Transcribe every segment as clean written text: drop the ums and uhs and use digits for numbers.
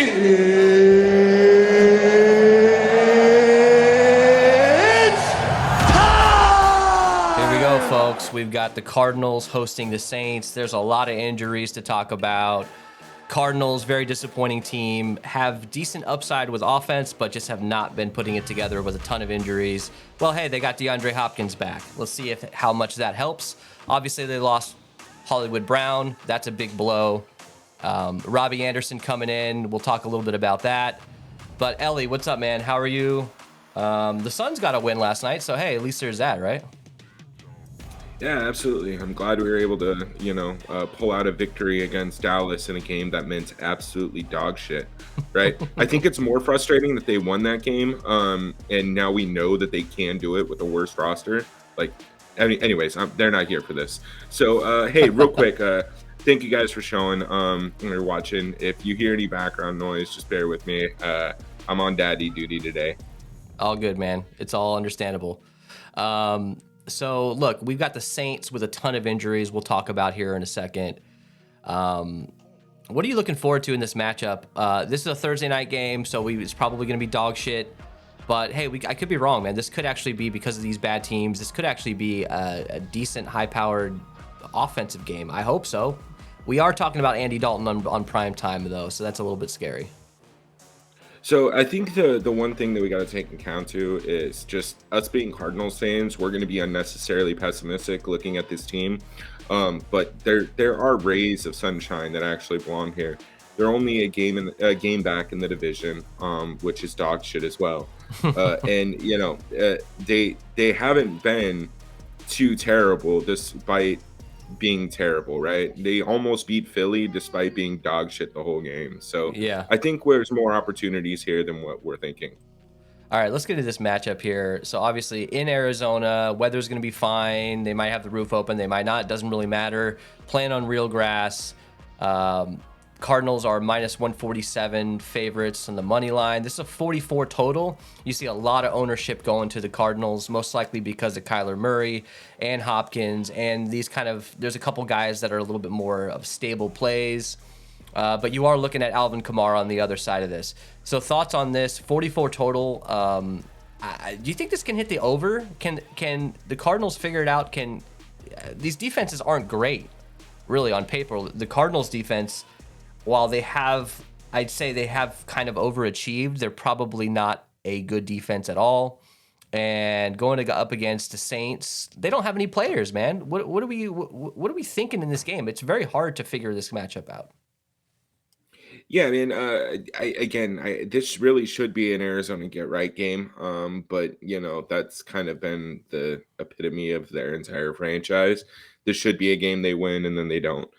Here we go, folks. We've got the Cardinals hosting the Saints. There's a lot of injuries to talk about. Cardinals, very disappointing team, have decent upside with offense, but just have not been putting it together with a ton of injuries. Well, hey, they got DeAndre Hopkins back. Let's see how much that helps. Obviously, they lost Hollywood Brown. That's a big blow. Robbie Anderson coming in. We'll talk a little bit about that. But Ellie, what's up, man? How are you? The Suns got a win last night, so hey, at least there's that, right? Yeah, absolutely. I'm glad we were able to, pull out a victory against Dallas in a game that meant absolutely dog shit, right? I think it's more frustrating that they won that game, and now we know that they can do it with a worse roster. Anyways, they're not here for this. So, hey, real quick, thank you guys for showing when you're watching. If you hear any background noise, just bear with me. I'm on daddy duty today. All good, man. It's all understandable. So, look, we've got the Saints with a ton of injuries we'll talk about here in a second. What are you looking forward to in this matchup? This is a Thursday night game, so it's probably going to be dog shit. But, hey, I could be wrong, man. This could actually be, because of these bad teams, this could actually be a decent, high-powered offensive game. I hope so. We are talking about Andy Dalton on prime time, though, so that's a little bit scary. So I think the one thing that we got to take account to is just us being Cardinals fans. We're going to be unnecessarily pessimistic looking at this team, but there are rays of sunshine that actually belong here. They're only a game back in the division, which is dog shit as well, and they haven't been too terrible despite being terrible, right? They almost beat Philly despite being dog shit the whole game. So Yeah. I think there's more opportunities here than what we're thinking. All right, let's get into this matchup here. So obviously in Arizona, weather's going to be fine. They might have the roof open. They might not. Doesn't really matter. Playing on real grass. Cardinals are minus 147 favorites on the money line. This is a 44 total. You see a lot of ownership going to the Cardinals, most likely because of Kyler Murray and Hopkins. And there's a couple guys that are a little bit more of stable plays. But you are looking at Alvin Kamara on the other side of this. So thoughts on this 44 total? Do you think this can hit the over? Can the Cardinals figure it out? These defenses aren't great, really, on paper. The Cardinals defense, while I'd say they have kind of overachieved, they're probably not a good defense at all. And going up against the Saints, they don't have any players, man. What are we thinking in this game? It's very hard to figure this matchup out. Yeah, I mean, this really should be an Arizona get right game. But that's kind of been the epitome of their entire franchise. This should be a game they win and then they don't.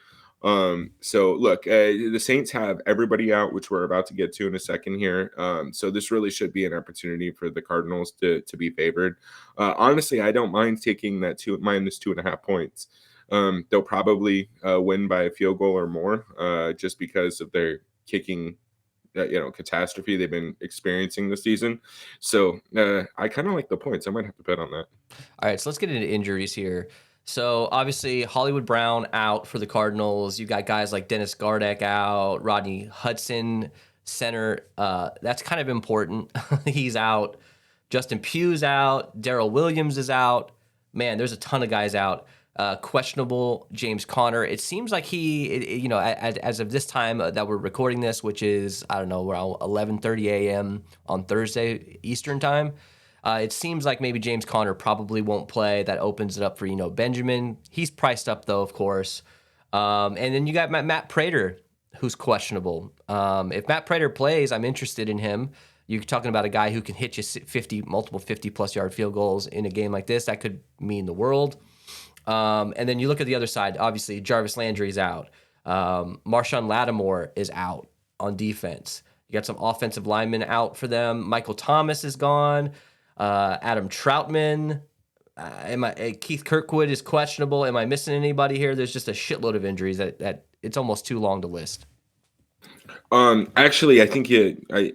So look, the Saints have everybody out, which we're about to get to in a second here. So this really should be an opportunity for the Cardinals to be favored. Honestly, I don't mind taking that minus 2.5 points. They'll probably win by a field goal or more, just because of their kicking catastrophe they've been experiencing this season. So I kind of like the points. I might have to bet on that. All right, so let's get into injuries here. So obviously Hollywood Brown out for the Cardinals. You got guys like Dennis Gardeck out, Rodney Hudson, center. That's kind of important. He's out. Justin Pugh's out. Darrell Williams is out. Man, there's a ton of guys out. Questionable James Conner. It seems like as of this time that we're recording this, which is, I don't know, around 11:30 a.m. on Thursday Eastern time, it seems like maybe James Conner probably won't play. That opens it up for Benjamin. He's priced up though, of course. And then you got Matt Prater, who's questionable. If Matt Prater plays, I'm interested in him. You're talking about a guy who can hit you multiple 50-plus yard field goals in a game like this. That could mean the world. And then you look at the other side. Obviously, Jarvis Landry's out. Marshawn Lattimore is out on defense. You got some offensive linemen out for them. Michael Thomas is gone. Adam Troutman. Keith Kirkwood is questionable. Am I missing anybody here? There's just a shitload of injuries that it's almost too long to list. Actually, I think I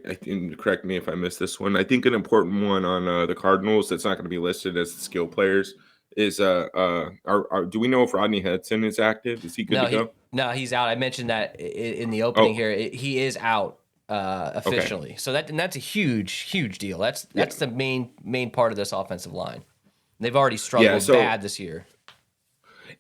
correct me if I missed this one. I think an important one on the Cardinals that's not going to be listed as skill players is do we know if Rodney Hudson is active? Is he good to go? No, he's out. I mentioned that in the opening here. He is out. Okay. officially. So that's a huge deal. Yeah. That's the main part of this offensive line. They've already Yeah. struggled So bad this year.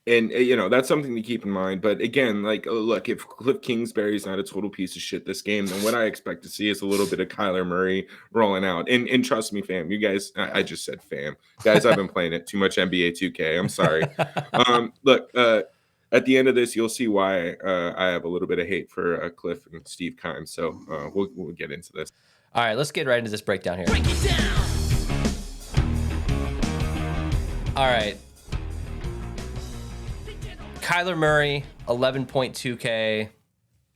And that's something to keep in mind. But again, like, look, if Cliff Kingsbury's not a total piece of shit this game, then what I expect to see is a little bit of Kyler Murray rolling out. And trust me, fam, you guys, I just said fam, guys, I've been playing it too much NBA 2K. I'm sorry. Look, at the end of this, you'll see why I have a little bit of hate for Cliff and Steve Kimes. So we'll get into this. All right, let's get right into this breakdown here. Break it down. All right. Kyler Murray, 11.2K.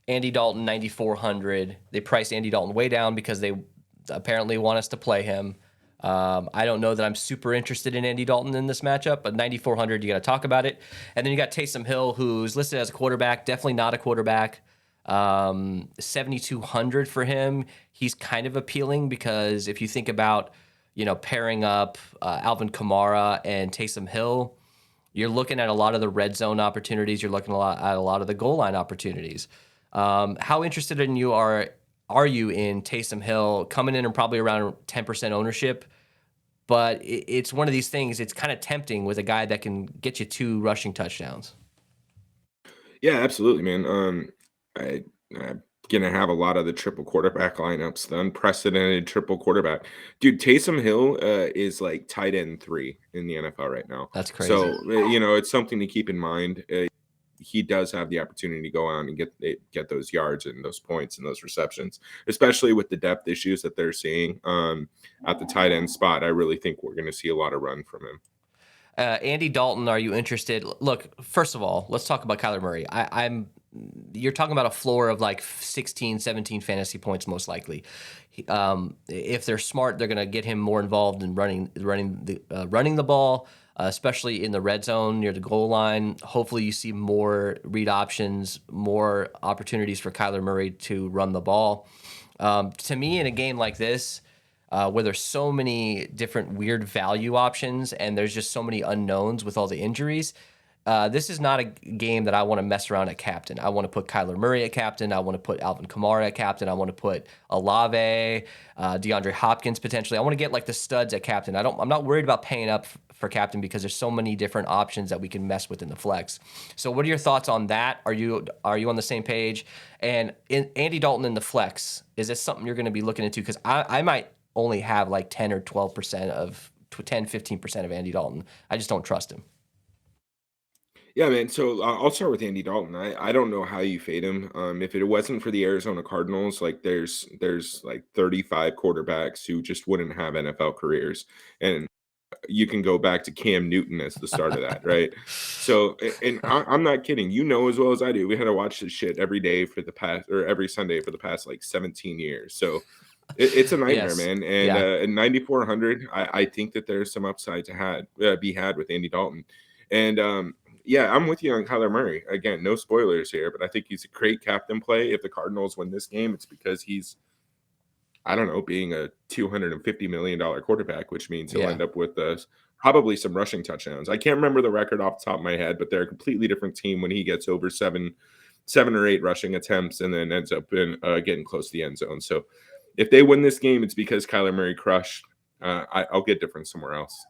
Andy Dalton, 9,400. They priced Andy Dalton way down because they apparently want us to play him. I don't know that I'm super interested in Andy Dalton in this matchup, but 9,400, you got to talk about it. And then you got Taysom Hill, who's listed as a quarterback, definitely not a quarterback. 7,200 for him. He's kind of appealing because if you think about, pairing up Alvin Kamara and Taysom Hill, you're looking at a lot of the red zone opportunities. You're looking at a lot of the goal line opportunities. How interested are you in Taysom Hill coming in and probably around 10% ownership? But it's one of these things. It's kind of tempting with a guy that can get you 2 rushing touchdowns. Yeah, absolutely, man. I'm gonna have a lot of the triple quarterback lineups, the unprecedented triple quarterback. Dude, Taysom Hill is like tight end 3 in the NFL right now. That's crazy. So it's something to keep in mind. He does have the opportunity to go out and get those yards and those points and those receptions, especially with the depth issues that they're seeing at the tight end spot. I really think we're going to see a lot of run from him. Andy Dalton, are you interested? Look, first of all, let's talk about Kyler Murray. You're talking about a floor of like 16, 17 fantasy points, most likely. If they're smart, they're going to get him more involved in running the ball, especially in the red zone near the goal line. Hopefully, you see more read options, more opportunities for Kyler Murray to run the ball. To me, in a game like this, where there's so many different weird value options and there's just so many unknowns with all the injuries, this is not a game that I want to mess around at captain. I want to put Kyler Murray at captain. I want to put Alvin Kamara at captain. I want to put Olave, DeAndre Hopkins potentially. I want to get like the studs at captain. I'm not worried about paying up for captain because there's so many different options that we can mess with in the flex. So what are your thoughts on that? Are you on the same page? And Andy Dalton in the flex, is this something you're going to be looking into? Because I might only have like 10 or 12% of 10, 15% of Andy Dalton. I just don't trust him. Yeah, man. So I'll start with Andy Dalton. I don't know how you fade him. If it wasn't for the Arizona Cardinals, like there's like 35 quarterbacks who just wouldn't have NFL careers, and you can go back to Cam Newton as the start of that, right? So, and I'm not kidding. You know as well as I do. We had to watch this shit every day for the past, or every Sunday for the past like 17 years. So it's a nightmare, Yes. man. And Yeah. at 9,400, I think that there's some upside to be had with Andy Dalton. And yeah, I'm with you on Kyler Murray. Again, no spoilers here, but I think he's a great captain play. If the Cardinals win this game, it's because he's, I don't know, being a $250 million quarterback, which means he'll Yeah. end up with probably some rushing touchdowns. I can't remember the record off the top of my head, but they're a completely different team when he gets over seven or 8 rushing attempts and then ends up in getting close to the end zone. So if they win this game, it's because Kyler Murray crushed. I'll get different somewhere else.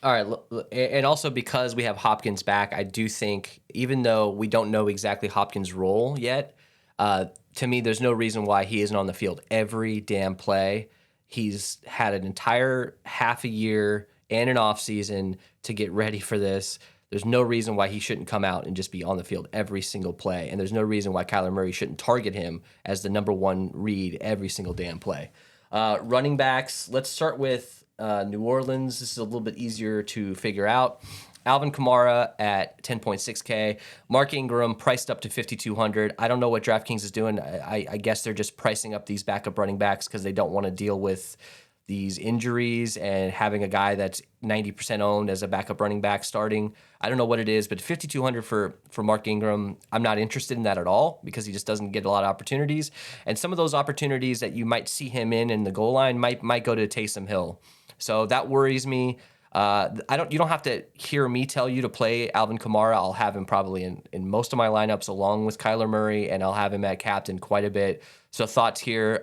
All right, and also because we have Hopkins back, I do think even though we don't know exactly Hopkins' role yet, to me, there's no reason why he isn't on the field every damn play. He's had an entire half a year and an off season to get ready for this. There's no reason why he shouldn't come out and just be on the field every single play, and there's no reason why Kyler Murray shouldn't target him as the number 1 read every single damn play. Running backs, let's start with New Orleans. This is a little bit easier to figure out. Alvin Kamara at 10.6K. Mark Ingram priced up to 5,200. I don't know what DraftKings is doing. I guess they're just pricing up these backup running backs because they don't want to deal with these injuries and having a guy that's 90% owned as a backup running back starting. I don't know what it is, but 5,200 for Mark Ingram, I'm not interested in that at all because he just doesn't get a lot of opportunities. And some of those opportunities that you might see him in the goal line might go to Taysom Hill. So that worries me. You don't have to hear me tell you to play Alvin Kamara. I'll have him probably in most of my lineups along with Kyler Murray, and I'll have him at captain quite a bit. So thoughts here?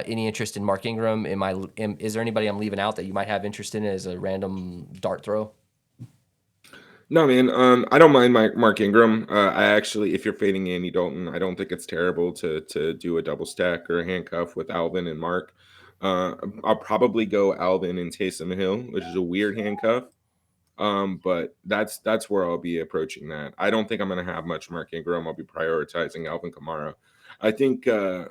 Any interest in Mark Ingram? Is there anybody I'm leaving out that you might have interest in as a random dart throw? No, man. I don't mind Mark Ingram. I actually, if you're fading Andy Dalton, I don't think it's terrible to do a double stack or a handcuff with Alvin and Mark. I'll probably go Alvin and Taysom Hill, which is a weird handcuff. But that's where I'll be approaching that. I don't think I'm going to have much Mark Ingram. I'll be prioritizing Alvin Kamara. I think I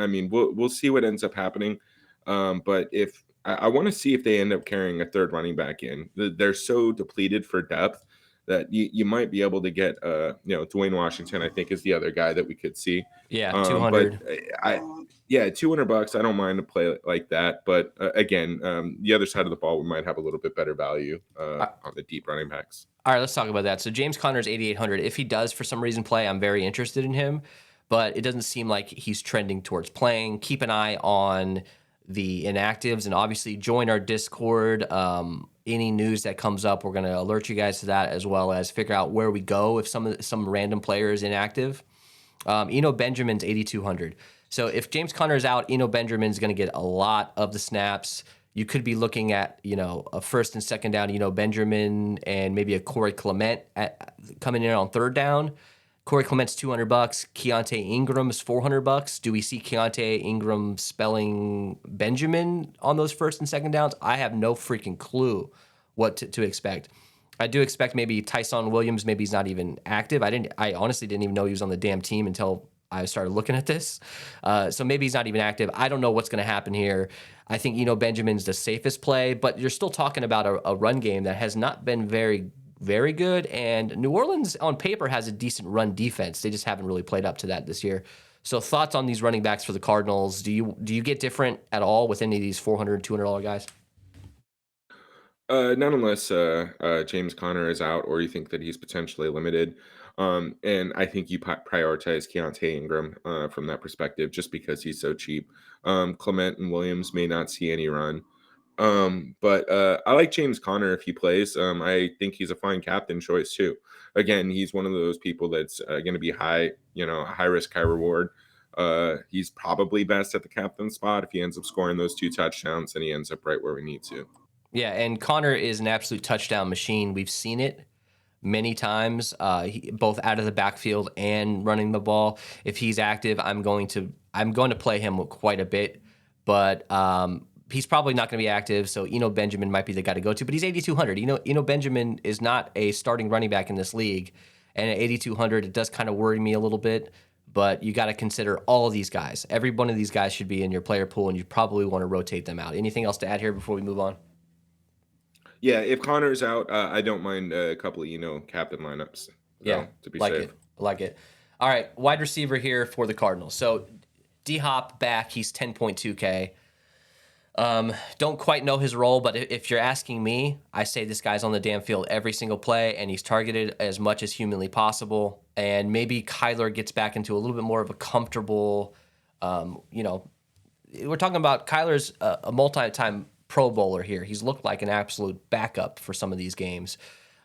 mean, we'll see what ends up happening. But if I want to see if they end up carrying a third running back in, they're so depleted for depth that you might be able to get, Dwayne Washington, I think, is the other guy that we could see. Yeah, But 200. yeah, $200, I don't mind to play like that. But again, the other side of the ball, we might have a little bit better value on the deep running backs. All right, let's talk about that. So James Conner's 8,800. If he does for some reason play, I'm very interested in him, but it doesn't seem like he's trending towards playing. Keep an eye on the inactives and obviously join our Discord. Any news that comes up, we're going to alert you guys to that, as well as figure out where we go if some random player is inactive. Eno Benjamin's 8,200. So if James Conner is out, Eno Benjamin's going to get a lot of the snaps. You could be looking at, a first and second down, Benjamin and maybe a Corey Clement coming in on third down. Corey Clement's $200. Keontae Ingram's $400. Do we see Keontae Ingram spelling Benjamin on those first and second downs? I have no freaking clue what to expect. I do expect maybe Tyson Williams. Maybe he's not even active. I honestly didn't even know he was on the damn team until I started looking at this. So maybe he's not even active. I don't know what's going to happen here. I think Benjamin's the safest play, but you're still talking about a run game that has not been very, very good. And New Orleans on paper has a decent run defense. They just haven't really played up to that this year. So thoughts on these running backs for the Cardinals? Do you get different at all with any of these $400, $200 guys? Not unless James Conner is out or you think that he's potentially limited. And I think you prioritize Keontae Ingram from that perspective just because he's so cheap. Clement and Williams may not see any run. But I like James Conner if he plays. I think he's a fine captain choice too. Again, he's one of those people that's going to be high risk, high reward. He's probably best at the captain spot if he ends up scoring those 2 touchdowns and he ends up right where we need to. Yeah, and Connor is an absolute touchdown machine. We've seen it many times, both out of the backfield and running the ball. If he's active, I'm going to play him quite a bit, but he's probably not going to be active. So Eno Benjamin might be the guy to go to, but he's 8,200. Eno Benjamin is not a starting running back in this league, and at 8,200, it does kind of worry me a little bit. But you got to consider all of these guys. Every one of these guys should be in your player pool, and you probably want to rotate them out. Anything else to add here before we move on? Yeah, if Connor's out, I don't mind a couple of captain lineups. Yeah, to be like safe. it, like it. All right, wide receiver here for the Cardinals. So D Hop back, he's 10.2K. Don't quite know his role, but if you're asking me, I say this guy's on the damn field every single play, and he's targeted as much as humanly possible. And maybe Kyler gets back into a little bit more of a comfortable, we're talking about Kyler's a multi-time Pro Bowler here. He's looked like an absolute backup for some of these games.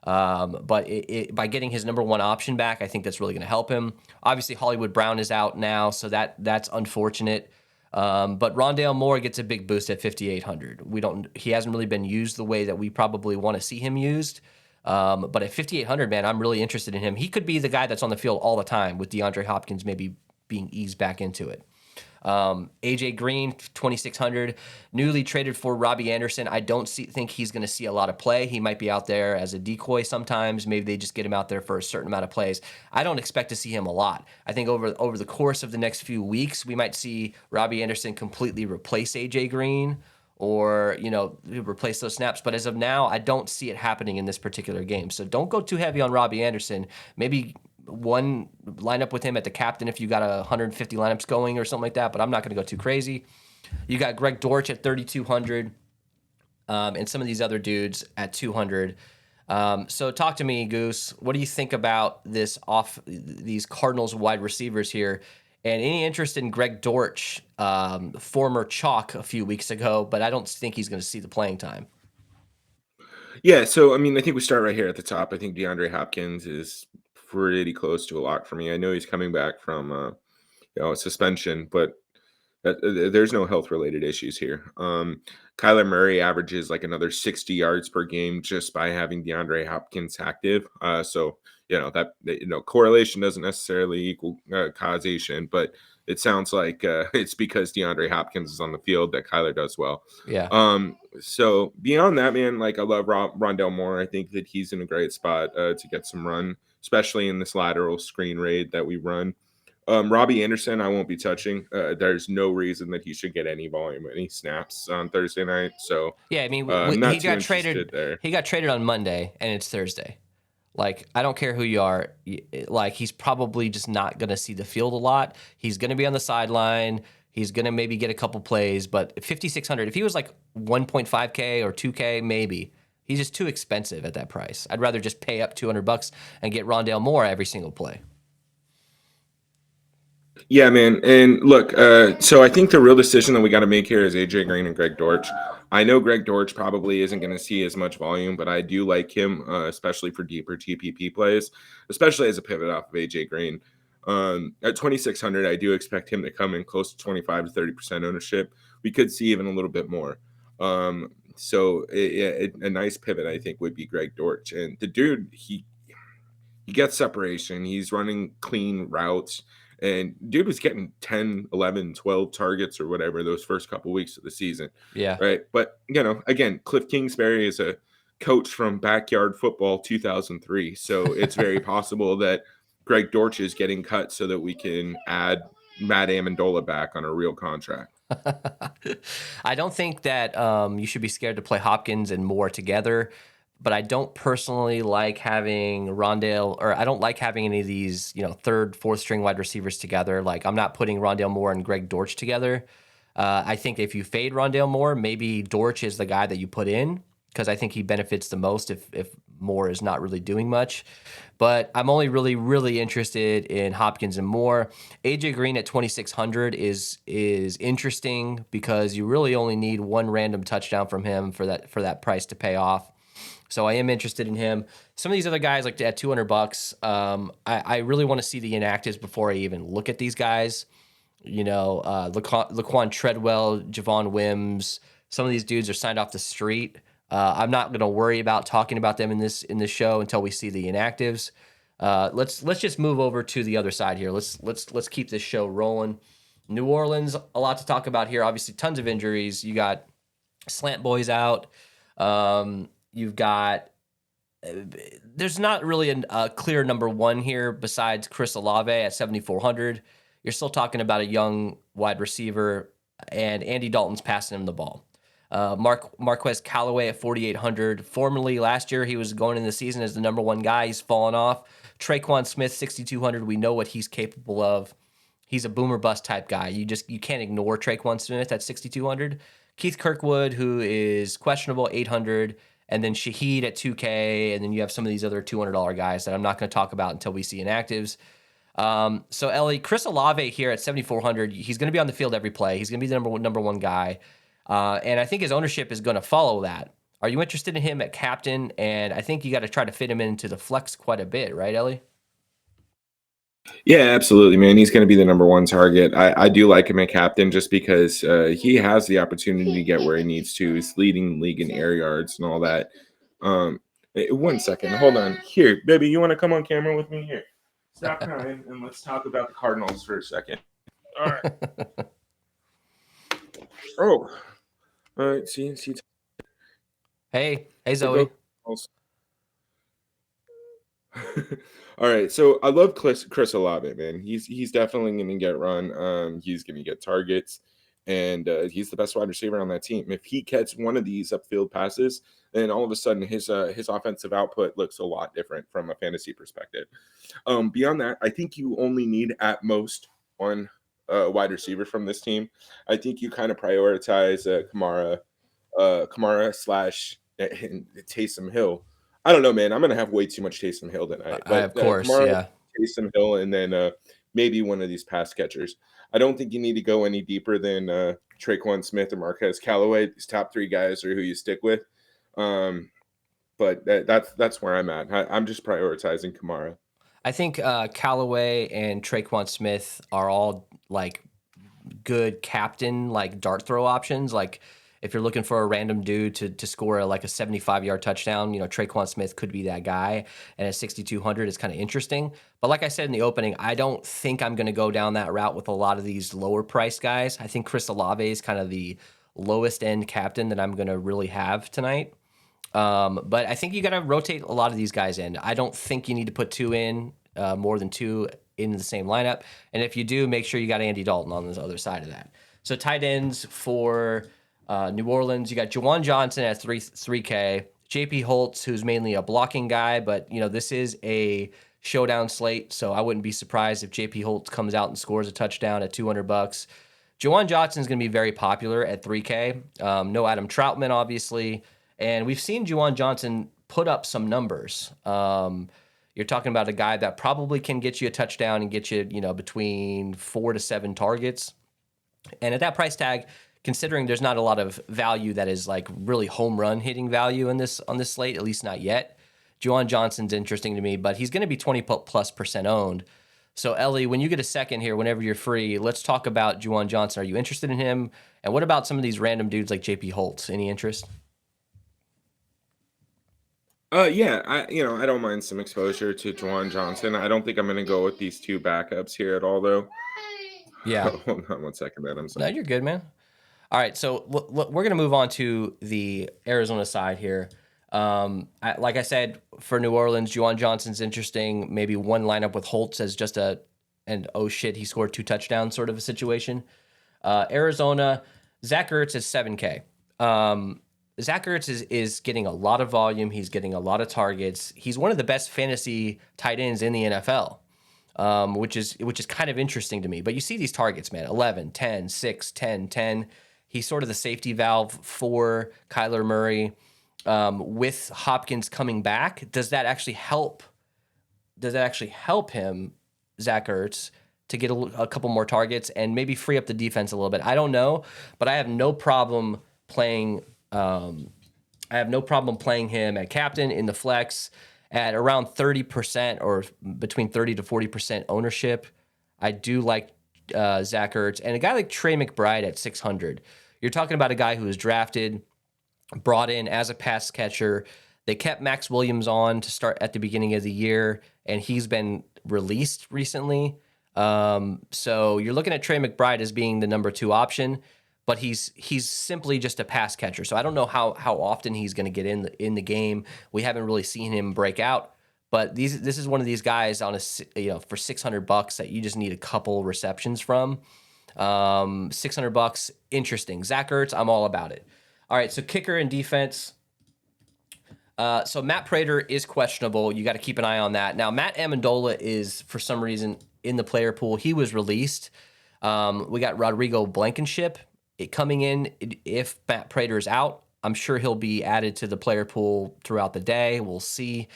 But by getting his number one option back, I think that's really going to help him. Obviously, Hollywood Brown is out now, so that's unfortunate. But Rondale Moore gets a big boost at 5,800. He hasn't really been used the way that we probably want to see him used. But at 5,800, man, I'm really interested in him. He could be the guy that's on the field all the time with DeAndre Hopkins maybe being eased back into it. AJ Green, 2,600, newly traded for Robbie Anderson. I don't think he's going to see a lot of play. He might be out there as a decoy sometimes. Maybe they just get him out there for a certain amount of plays. I don't expect to see him a lot. I think over the course of the next few weeks, we might see Robbie Anderson completely replace AJ Green or, replace those snaps. But as of now, I don't see it happening in this particular game. So don't go too heavy on Robbie Anderson. Maybe one lineup with him at the captain if you got 150 lineups going or something like that, but I'm not going to go too crazy. You got Greg Dortch at 3,200, and some of these other dudes at 200. So talk to me, Goose. What do you think about these Cardinals wide receivers here? And any interest in Greg Dortch, former chalk a few weeks ago, but I don't think he's going to see the playing time. Yeah, so I mean, I think we start right here at the top. I think DeAndre Hopkins is pretty close to a lock for me. I know he's coming back from a suspension, but there's no health related issues here. Kyler Murray averages like another 60 yards per game just by having DeAndre Hopkins active. So correlation doesn't necessarily equal causation, but it sounds like it's because DeAndre Hopkins is on the field that Kyler does well. Yeah. So beyond that, man, like I love Rondell Moore. I think that he's in a great spot to get some run, especially in this lateral screen raid that we run. Robbie Anderson, I won't be touching. There's no reason that he should get any volume, any snaps on Thursday night. So Yeah, I mean, I'm not he too got interested traded. there. He got traded on Monday, and it's Thursday. Like, I don't care who you are. Like, he's probably just not going to see the field a lot. He's going to be on the sideline. He's going to maybe get a couple plays, but 5,600. If he was like 1.5K or 2K, maybe. He's just too expensive at that price. I'd rather just pay up $200 and get Rondale Moore every single play. Yeah, man. And look, so I think the real decision that we got to make here is AJ Green and Greg Dortch. I know Greg Dortch probably isn't going to see as much volume, but I do like him, especially for deeper TPP plays, especially as a pivot off of AJ Green. At 2,600, I do expect him to come in close to 25 to 30% ownership. We could see even a little bit more. A nice pivot, I think, would be Greg Dortch. And the dude, he gets separation. He's running clean routes. And dude was getting 10, 11, 12 targets or whatever those first couple weeks of the season. Yeah. Right. But, again, Cliff Kingsbury is a coach from Backyard Football 2003. So it's very possible that Greg Dortch is getting cut so that we can add Matt Amendola back on a real contract. I don't think that you should be scared to play Hopkins and Moore together, but I don't personally like having Rondale, or I don't like having any of these, third, fourth string wide receivers together. Like, I'm not putting Rondale Moore and Greg Dortch together. I think if you fade Rondale Moore, maybe Dortch is the guy that you put in, because I think he benefits the most if Moore is not really doing much. But I'm only really, really interested in Hopkins and Moore. AJ Green at 2,600 is interesting because you really only need one random touchdown from him for that price to pay off. So I am interested in him. Some of these other guys, like at $200, I really want to see the inactives before I even look at these guys. Laquan Treadwell, Javon Wims. Some of these dudes are signed off the street. I'm not going to worry about talking about them in this show until we see the inactives. Let's just move over to the other side here. Let's keep this show rolling. New Orleans, a lot to talk about here. Obviously, tons of injuries. You got Slant Boys out. You've got there's not really a clear number one here besides Chris Olave at 7,400. You're still talking about a young wide receiver, and Andy Dalton's passing him the ball. Marquez Callaway at 4,800. Formerly last year, he was going in the season as the number one guy. He's fallen off. Traquan Smith, 6,200. We know what he's capable of. He's a boomer bust type guy. You can't ignore Traquan Smith at 6,200. Keith Kirkwood, who is questionable, 800. And then Shaheed at 2K. And then you have some of these other $200 guys that I'm not going to talk about until we see inactives. So Ellie, Chris Olave here at 7,400. He's going to be on the field every play. He's going to be the number one guy. And I think his ownership is going to follow that. Are you interested in him at captain? And I think you got to try to fit him into the flex quite a bit, right, Ellie? Yeah, absolutely, man. He's going to be the number one target. I do like him at captain just because he has the opportunity to get where he needs to. He's leading the league in air yards and all that. 1 second. Hold on. Here, baby, you want to come on camera with me? Here. Stop crying and let's talk about the Cardinals for a second. All right. Oh. All right. See. Hey, Zoe. All right, so I love Chris Olave, man. He's definitely going to get run. He's going to get targets, and he's the best wide receiver on that team. If he gets one of these upfield passes, then all of a sudden his offensive output looks a lot different from a fantasy perspective. Beyond that, I think you only need at most one wide receiver from this team. I think you kind of prioritize Kamara slash Taysom Hill. I don't know, man. I'm gonna have way too much Taysom Hill tonight. But of course, Kamara, yeah. Taysom Hill, and then maybe one of these pass catchers. I don't think you need to go any deeper than Traquan Smith or Marquez Callaway. These top 3 guys are who you stick with. But that's where I'm at. I'm just prioritizing Kamara. I think Callaway and Traquan Smith are all like good captain, like dart throw options. Like if you're looking for a random dude to score like a 75-yard touchdown, Traquan Smith could be that guy. And at 6,200 is kind of interesting. But like I said in the opening, I don't think I'm going to go down that route with a lot of these lower price guys. I think Chris Olave is kind of the lowest end captain that I'm going to really have tonight. But I think you got to rotate a lot of these guys in. I don't think you need to put 2 in, more than 2 in the same lineup. And if you do, make sure you got Andy Dalton on the other side of that. So tight ends for New Orleans, you got Juwan Johnson at 3K, JP Holtz, who's mainly a blocking guy, but this is a showdown slate, so I wouldn't be surprised if JP Holtz comes out and scores a touchdown at $200. Juwan Johnson is going to be very popular at 3K. No Adam Troutman, obviously. And we've seen Juwan Johnson put up some numbers. You're talking about a guy that probably can get you a touchdown and get you, between 4 to 7 targets. And at that price tag, considering there's not a lot of value that is like really home run hitting value on this slate, at least not yet, Juwan Johnson's interesting to me, but he's going to be 20+% owned. So Ellie, when you get a second here, whenever you're free, let's talk about Juwan Johnson. Are you interested in him? And what about some of these random dudes like JP Holtz? Any interest? Yeah, I don't mind some exposure to Juwan Johnson. I don't think I'm going to go with these 2 backups here at all, though. Yeah. Hold on one second, man. I'm No, sorry. you're good, man. All right, so we're going to move on to the Arizona side here. Like I said, for New Orleans, Juwan Johnson's interesting. Maybe one lineup with Holtz as just oh shit, he scored 2 touchdowns sort of a situation. Arizona, Zach Ertz is 7K. Zach Ertz is getting a lot of volume. He's getting a lot of targets. He's one of the best fantasy tight ends in the NFL, which is kind of interesting to me. But you see these targets, man, 11, 10, 6, 10, 10. He's sort of the safety valve for Kyler Murray. With Hopkins coming back, does that actually help? Does that actually help him, Zach Ertz, to get a couple more targets and maybe free up the defense a little bit? I don't know, but I have no problem playing. Him at captain in the flex at around 30% or between 30 to 40% ownership. I do like Zach Ertz and a guy like Trey McBride at 600. You're talking about a guy who was drafted, brought in as a pass catcher. They kept Max Williams on to start at the beginning of the year, and he's been released recently. So you're looking at Trey McBride as being the number 2 option, but he's simply just a pass catcher. So I don't know how often he's going to get in the game. We haven't really seen him break out, but this is one of these guys on for $600 that you just need a couple receptions from. $600, interesting. Zach Ertz, I'm all about it. All right, so kicker and defense. So Matt Prater is questionable. You got to keep an eye on that. Now, Matt Amendola is, for some reason, in the player pool. He was released. We got Rodrigo Blankenship coming in. If Matt Prater is out, I'm sure he'll be added to the player pool throughout the day. We'll see.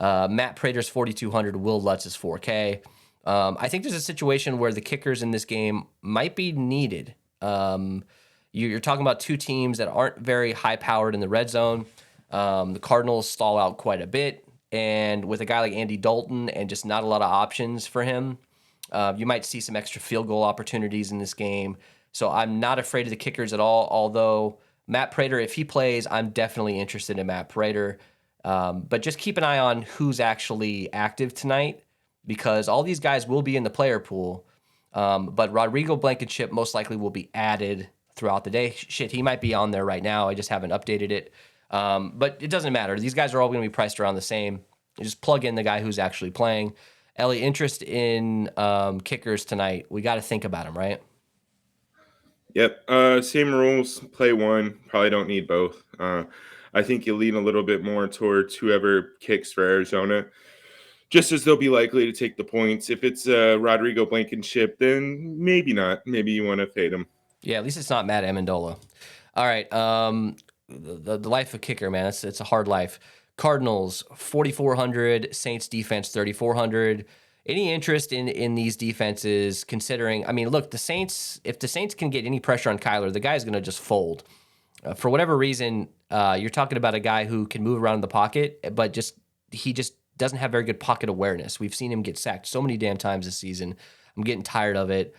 Matt Prater's 4,200. Will Lutz is 4K. I think there's a situation where the kickers in this game might be needed. You're talking about 2 teams that aren't very high-powered in the red zone. The Cardinals stall out quite a bit, and with a guy like Andy Dalton and just not a lot of options for him, you might see some extra field goal opportunities in this game. So I'm not afraid of the kickers at all, although Matt Prater, if he plays, I'm definitely interested in Matt Prater. But just keep an eye on who's actually active tonight, because all these guys will be in the player pool, but Rodrigo Blankenship most likely will be added throughout the day. Shit, he might be on there right now. I just haven't updated it. But it doesn't matter. These guys are all going to be priced around the same. You just plug in the guy who's actually playing. Ellie, interest in kickers tonight. We got to think about them, right? Yep. Same rules. Play 1. Probably don't need both. I think you lean a little bit more towards whoever kicks for Arizona, just as they'll be likely to take the points. If it's Rodrigo Blankenship, then maybe not. Maybe you want to fade him. Yeah, at least it's not Matt Amendola. All right. The life of kicker, man. It's a hard life. Cardinals 4,400, Saints defense 3,400. Any interest in these defenses, considering, I mean, look, the Saints, if the Saints can get any pressure on Kyler, the guy's going to just fold. For whatever reason, you're talking about a guy who can move around in the pocket, but he just doesn't have very good pocket awareness. We've seen him get sacked so many damn times this season. I'm getting tired of it.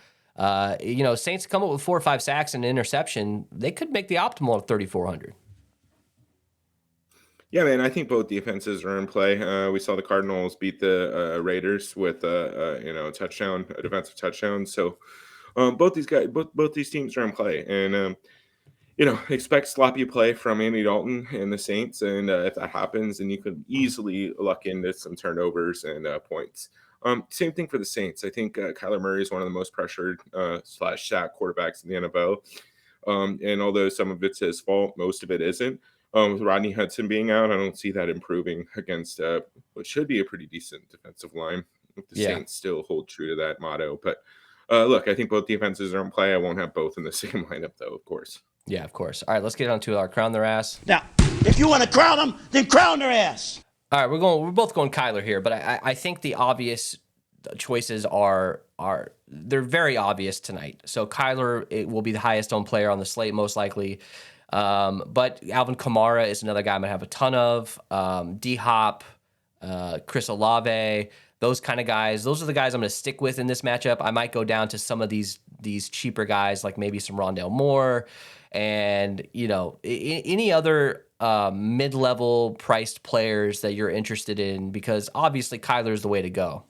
Saints come up with 4 or 5 sacks and an interception. They could make the optimal at 3,400. Yeah, man, I think both defenses are in play. We saw the Cardinals beat the Raiders with a touchdown, a defensive touchdown. So both these teams are in play, and expect sloppy play from Andy Dalton and the Saints. And if that happens, then you could easily luck into some turnovers and points. Same thing for the Saints. I think Kyler Murray is one of the most pressured slash sack quarterbacks in the NFL. And although some of it's his fault, most of it isn't. With Rodney Hudson being out, I don't see that improving against what should be a pretty decent defensive line. The Saints still hold true to that motto. But look, I think both defenses are in play. I won't have both in the same lineup, though, of course. Yeah, of course. All right, let's get on to our crown their ass. Now, if you want to crown them, then crown their ass. All right, we're both going Kyler here, but I think the obvious choices are they're very obvious tonight. So Kyler, it will be the highest owned player on the slate, most likely. But Alvin Kamara is another guy I'm gonna have a ton of. D-Hop, Chris Olave, those kind of guys. Those are the guys I'm gonna stick with in this matchup. I might go down to some of these cheaper guys, like maybe some Rondale Moore, and any other mid-level priced players that you're interested in, because obviously Kyler is the way to go.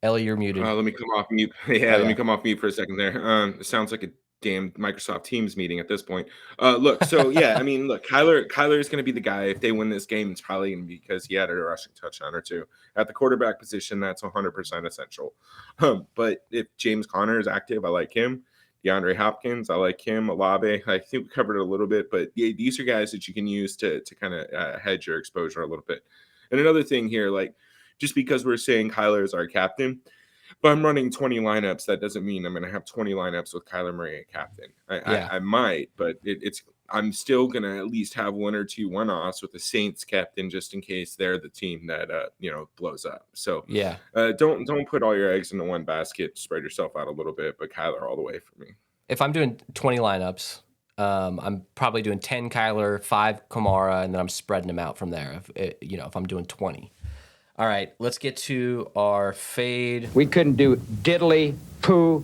Ellie, you're muted. Let me come off mute. Let me come off mute for a second there. It sounds like a damn Microsoft Teams meeting at this point. Look, so yeah, I mean, look, Kyler is going to be the guy. If they win this game, it's probably going to be because he had a rushing touchdown or two. At the quarterback position, that's 100% essential. But if James Conner is active, I like him. DeAndre Hopkins, I like him. Olave, I think we covered it a little bit, but yeah, these are guys that you can use to kind of hedge your exposure a little bit. And another thing here, like, just because we're saying Kyler is our captain, but I'm running 20 lineups, that doesn't mean I'm going to have 20 lineups with Kyler Murray at captain. I might, but I'm still going to at least have 1 or 2 one-offs with the Saints captain, just in case they're the team that blows up. So don't put all your eggs into one basket. Spread yourself out a little bit, but Kyler all the way for me. If I'm doing 20 lineups, I'm probably doing 10 Kyler, 5 Kamara, and then I'm spreading them out from there. If I'm doing 20. All right, let's get to our fade. We couldn't do diddly poo.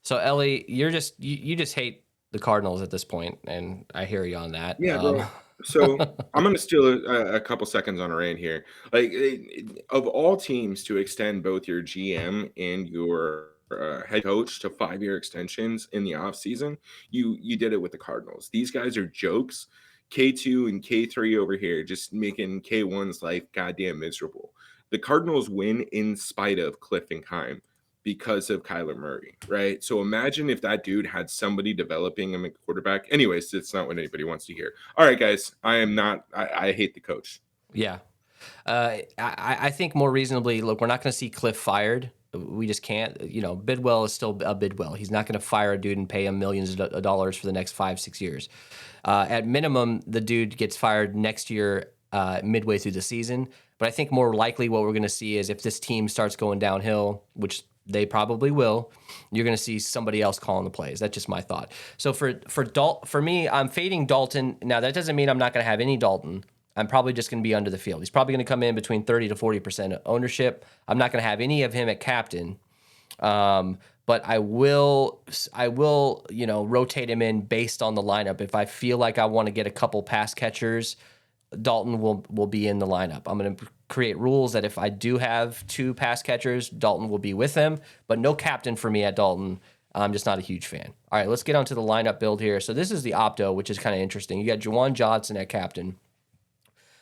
So Ellie, you just hate the Cardinals at this point, and I hear you on that. Yeah, bro. So I'm going to steal a couple seconds on a rain here. Like, of all teams to extend both your GM and your head coach to 5-year extensions in the offseason, you did it with the Cardinals. These guys are jokes. K2 and K3 over here just making K1's life goddamn miserable. The Cardinals win in spite of Cliff and Keim because of Kyler Murray, right? So imagine if that dude had somebody developing him at quarterback. Anyways, it's not what anybody wants to hear. All right, guys, I hate the coach. Yeah. I think more reasonably, look, we're not going to see Cliff fired. We just can't. Bidwell is still a Bidwell. He's not going to fire a dude and pay him millions of dollars for the next 5-6 years. At minimum, the dude gets fired next year, midway through the season. But I think more likely what we're going to see is if this team starts going downhill, which they probably will, you're going to see somebody else calling the plays. That's just my thought. So for me, I'm fading Dalton. Now, that doesn't mean I'm not going to have any Dalton. I'm probably just going to be under the field. He's probably going to come in between 30 to 40% ownership. I'm not going to have any of him at captain. But I will, rotate him in based on the lineup. If I feel like I want to get a couple pass catchers, Dalton will be in the lineup. I'm going to create rules that if I do have 2 pass catchers, Dalton will be with them, but no captain for me at Dalton. I'm just not a huge fan. All right, let's get onto the lineup build here. So this is the opto, which is kind of interesting. You got Juwan Johnson at captain.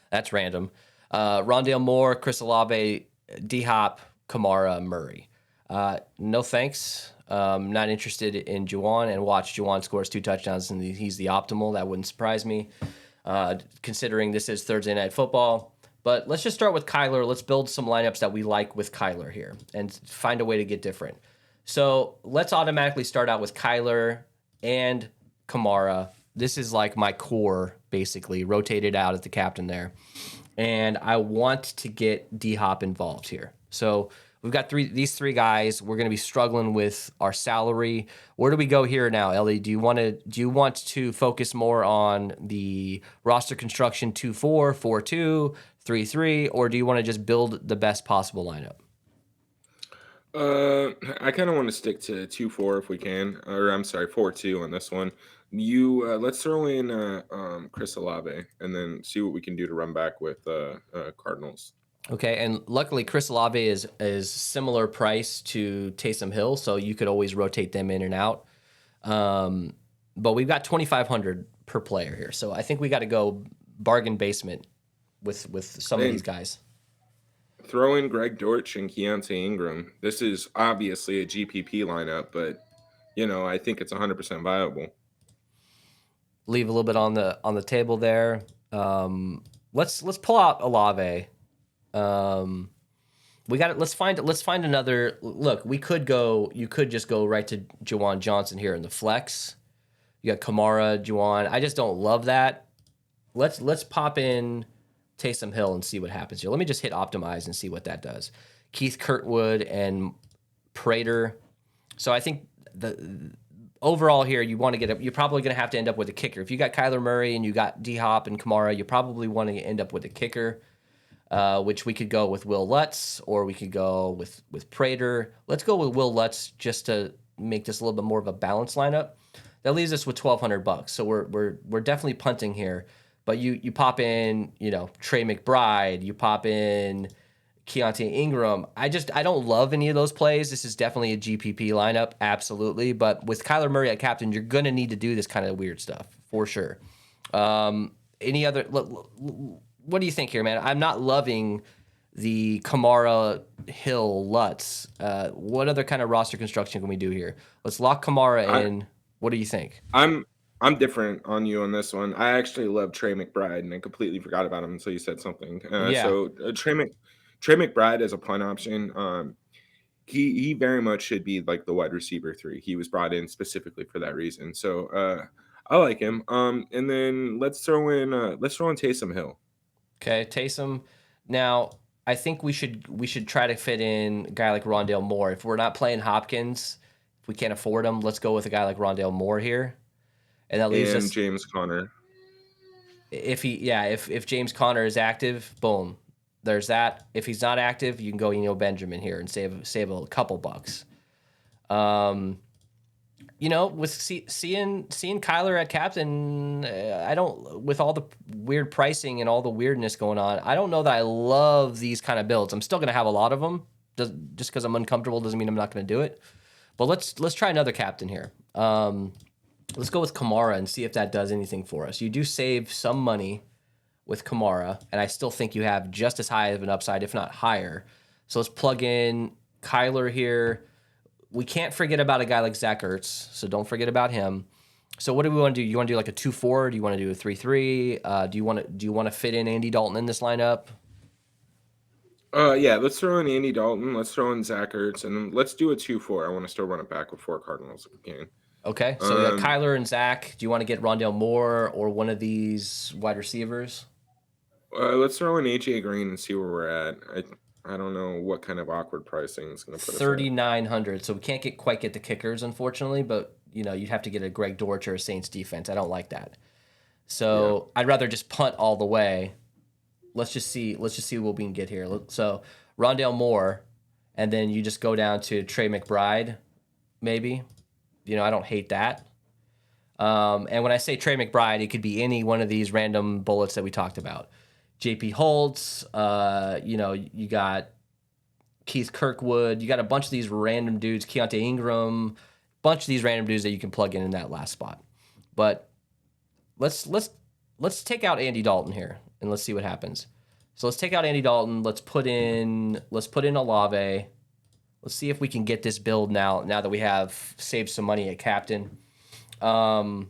That's random. Rondale Moore, Chris Olave, D-Hop, Kamara, Murray. No thanks. Not interested in Juwan, and watch Juwan scores 2 touchdowns and he's the optimal. That wouldn't surprise me, considering this is Thursday Night Football. But let's just start with Kyler. Let's build some lineups that we like with Kyler here and find a way to get different. So let's automatically start out with Kyler and Kamara. This is like my core, basically, rotated out at the captain there. and I want to get D-Hop involved here. So we've got these three guys. We're going to be struggling with our salary. Where do we go here now, Ellie? Do you want to focus more on the roster construction 2-4, 4-2, 3-3, or do you want to just build the best possible lineup? I kind of want to stick to 2-4 if we can, or I'm sorry, 4-2 on this one. Let's throw in Chris Olave and then see what we can do to run back with Cardinals. Okay, and luckily Chris Olave is similar price to Taysom Hill, so you could always rotate them in and out. But we've got 2,500 per player here, so I think we got to go bargain basement with some of these guys. Throw in Greg Dortch and Keontae Ingram. This is obviously a GPP lineup, but I think it's 100% viable. Leave a little bit on the table there. Let's pull out Olave. We got it. Let's find another look. You could just go right to Juwan Johnson here in the flex. You got Kamara, Juwan. I just don't love that. Let's pop in Taysom Hill and see what happens here. Let me just hit optimize and see what that does. Keith Kurtwood and Prater. So I think the overall here, you're probably going to have to end up with a kicker. If you got Kyler Murray and you got D-Hop and Kamara, you probably want to end up with a kicker, which we could go with Will Lutz or we could go with Prater. Let's go with Will Lutz just to make this a little bit more of a balanced lineup. That leaves us with $1,200. So we're definitely punting here. But you pop in, Trey McBride, you pop in Keontae Ingram. I don't love any of those plays. This is definitely a GPP lineup, absolutely. But with Kyler Murray at captain, you're going to need to do this kind of weird stuff, for sure. Any other what do you think here, man? I'm not loving the Kamara Hill Lutz. What other kind of roster construction can we do here? Let's lock Kamara in. What do you think? I'm different on you on this one. I actually love Trey McBride, and I completely forgot about him until you said something. So Trey McBride as a punt option, he very much should be like the wide receiver 3. He was brought in specifically for that reason. So I like him. And then let's throw in Taysom Hill. Okay, Taysom. Now I think we should try to fit in a guy like Rondale Moore. If we're not playing Hopkins, if we can't afford him, let's go with a guy like Rondale Moore here. And that leaves us James Conner. If James Conner is active, boom, there's that. If he's not active, you can go Benjamin here and save a couple bucks. With seeing Kyler at captain, with all the weird pricing and all the weirdness going on, I don't know that I love these kind of builds. I'm still going to have a lot of them. Just because I'm uncomfortable doesn't mean I'm not going to do it. But let's try another captain here. Let's go with Kamara and see if that does anything for us. You do save some money with Kamara, and I still think you have just as high of an upside, if not higher. So let's plug in Kyler here. We can't forget about a guy like Zach Ertz, so don't forget about him. So what do we want to do? You want to do like a 2-4? Do you want to do a 3-3? Do you want to fit in Andy Dalton in this lineup? Let's throw in Andy Dalton. Let's throw in Zach Ertz, and then let's do a 2-4. I want to still run it back with 4 Cardinals if we can. Okay, so we got Kyler and Zach. Do you want to get Rondale Moore or one of these wide receivers? Let's throw in AJ Green and see where we're at. I don't know what kind of awkward pricing is going to put us 3,900. So we can't quite get the kickers, unfortunately. But you'd have to get a Greg Dortch or a Saints defense. I don't like that. So I'd rather just punt all the way. Let's just see what we can get here. So Rondale Moore, and then you just go down to Trey McBride, maybe. I don't hate that. And when I say Trey McBride, it could be any one of these random bullets that we talked about. JP Holtz, you got Keith Kirkwood, you got a bunch of these random dudes, Keontae Ingram, bunch of these random dudes that you can plug in that last spot. But let's take out Andy Dalton here and let's see what happens. So let's take out Andy Dalton. Let's put in Olave. Let's see if we can get this build now that we have saved some money at captain. Where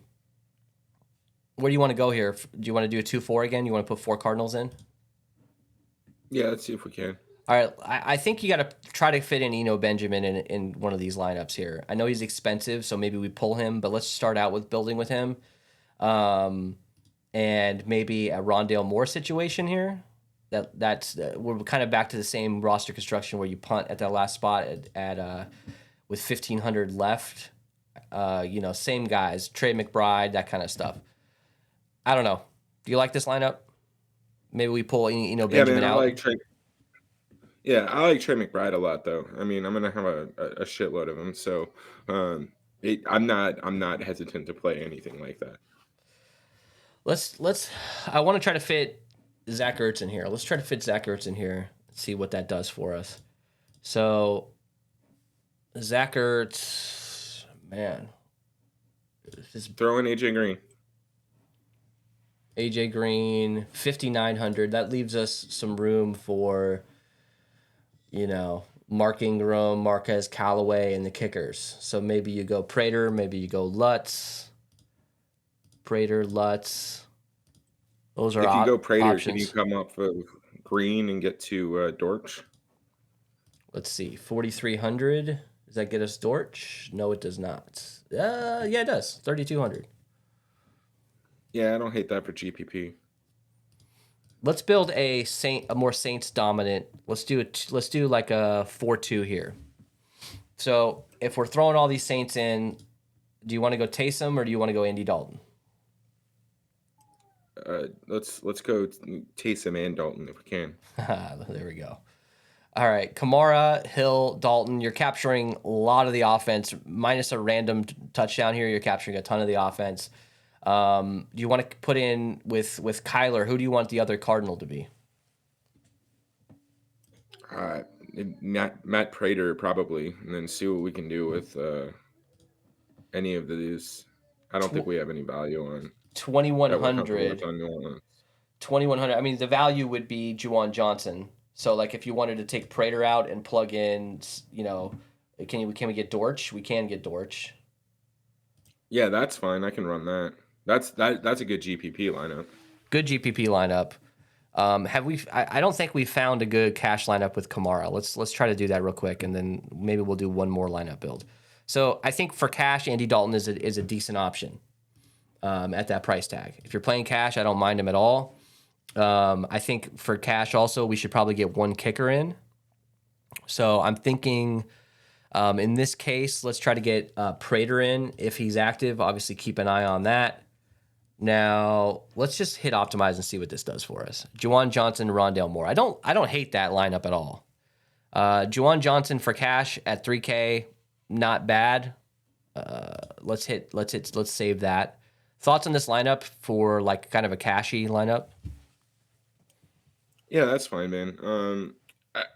do you want to go here? Do you want to do a 2-4 again? You want to put 4 Cardinals in? Yeah, let's see if we can. All right, I think you got to try to fit in Eno Benjamin in one of these lineups here. I know he's expensive, so maybe we pull him, but let's start out with building with him. And maybe a Rondale Moore situation here. that's we're kind of back to the same roster construction where you punt at that last spot at with 1,500 left. Same guys, Trey McBride, that kind of stuff. I don't know. Do you like this lineup? Maybe we pull Benjamin I out. like Trey. Yeah, I like Trey McBride a lot, though. I mean, I'm gonna have a shitload of him, so I'm not hesitant to play anything like that. Let's. I want to try to fit Zach Ertz in here. Let's try to fit Zach Ertz in here. See what that does for us. So, Zach Ertz, man, Throw in AJ Green. AJ Green, 5,900. That leaves us some room for, Mark Ingram, Marquez Callaway, and the kickers. So maybe you go Prater, maybe you go Lutz. Prater, Lutz. Those are If you go Prater, options. can you come up with Green and get to Dortch? Let's see, 4,300. Does that get us Dortch? No, it does not. Yeah, it does. 3,200. Yeah, I don't hate that for GPP. Let's build a more Saints dominant. Let's do like a 4-2 here. So if we're throwing all these Saints in, do you want to go Taysom or do you want to go Andy Dalton? Let's go Taysom and Dalton if we can. There we go. All right, Kamara, Hill, Dalton. You're capturing a lot of the offense, minus a random touchdown here. You're capturing a ton of the offense. Do you want to put in with Kyler? Who do you want the other Cardinal to be? Matt Prater probably, and then see what we can do with any of these. I don't think we have any value on 2,100. 2,100. I mean, the value would be Juwan Johnson. So, like, if you wanted to take Prater out and plug in, can we get Dortch? We can get Dortch. Yeah, that's fine. I can run that. That's a good GPP lineup. Good GPP lineup. I don't think we found a good cash lineup with Kamara. Let's try to do that real quick, and then maybe we'll do one more lineup build. So I think for cash, Andy Dalton is a decent option at that price tag. If you're playing cash, I don't mind him at all. I think for cash also, we should probably get one kicker in. So I'm thinking in this case, let's try to get Prater in if he's active. Obviously, keep an eye on that. Now, let's just hit optimize and see what this does for us. Juwan Johnson, Rondale Moore. I don't hate that lineup at all. Juwan Johnson for cash at 3K, not bad. Let's save that. Thoughts on this lineup for like kind of a cashy lineup? Yeah, that's fine, man.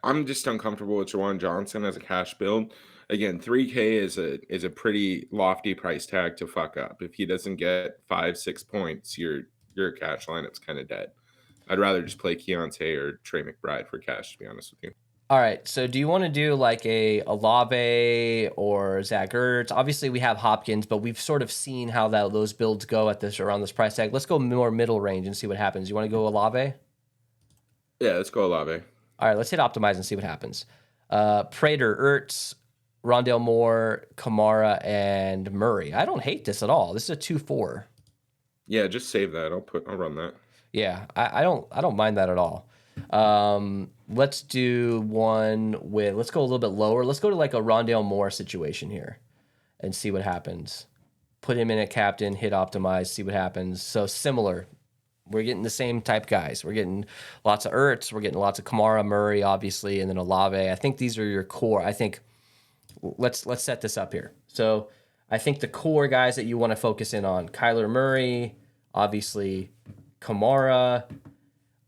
I'm just uncomfortable with Juwan Johnson as a cash build. Again, 3K is a pretty lofty price tag to fuck up. If he doesn't get 5-6 points, your cash lineup's kind of dead. I'd rather just play Keontae or Trey McBride for cash, to be honest with you. All right, so do you want to do like a Olave or Zach Ertz? Obviously, we have Hopkins, but we've sort of seen how those builds go around this price tag. Let's go more middle range and see what happens. You want to go Olave? Yeah, let's go Olave. All right, let's hit optimize and see what happens. Prater, Ertz, Rondale Moore, Kamara, and Murray. I don't hate this at all. This is a 2-4. Yeah, just save that. I'll run that. Yeah, I don't mind that at all. Let's do one with. Let's go a little bit lower. Let's go to like a Rondale Moore situation here, and see what happens. Put him in at captain, hit optimize, see what happens. So similar. We're getting the same type guys. We're getting lots of Ertz. We're getting lots of Kamara, Murray, obviously, and then Olave. I think these are your core. I think let's set this up here. So I think the core guys that you want to focus in on: Kyler Murray, obviously, Kamara,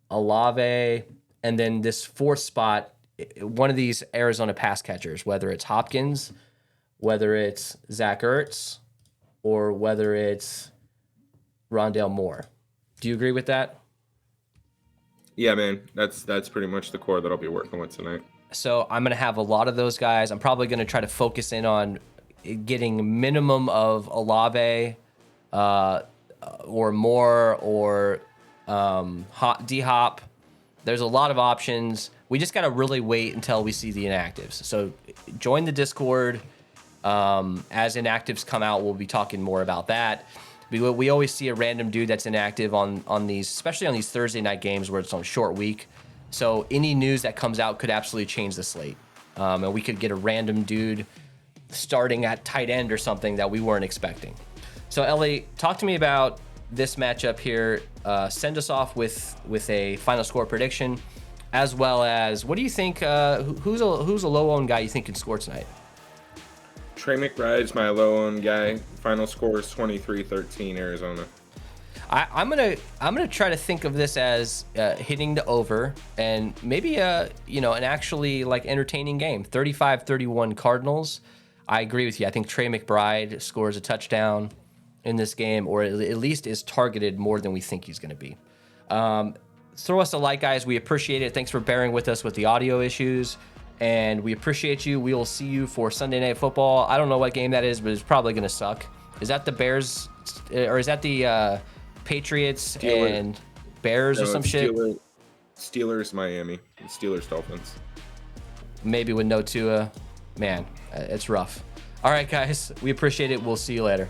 Olave, and then this fourth spot, one of these Arizona pass catchers, whether it's Hopkins, whether it's Zach Ertz, or whether it's Rondale Moore. Do you agree with that? Yeah, man. That's pretty much the core that I'll be working with tonight. So I'm going to have a lot of those guys. I'm probably going to try to focus in on getting minimum of Olave or Moore or D-Hop. There's a lot of options. We just got to really wait until we see the inactives. So join the Discord. As inactives come out, we'll be talking more about that. We always see a random dude that's inactive on these, especially on these Thursday night games where it's on a short week. So any news that comes out could absolutely change the slate. And we could get a random dude starting at tight end or something that we weren't expecting. So Ellie, talk to me about this matchup here. Send us off with a final score prediction, as well as what do you think? Who's a low-owned guy you think can score tonight? Trey McBride's my low-owned guy. Final score is 23-13 Arizona. I'm gonna try to think of this as hitting the over and maybe an actually like entertaining game. 35-31 Cardinals. I agree with you. I think Trey McBride scores a touchdown in this game, or at least is targeted more than we think he's going to be. Throw us a like, guys. We appreciate it. Thanks for bearing with us with the audio issues, and we appreciate you. We will see you for Sunday Night Football. I don't know what game that is, but it's probably going to suck. Is that the Bears, or is that the Patriots and Bears or some shit? Steelers, Miami. Steelers, Dolphins. Maybe with no Tua. Man, it's rough. All right, guys. We appreciate it. We'll see you later.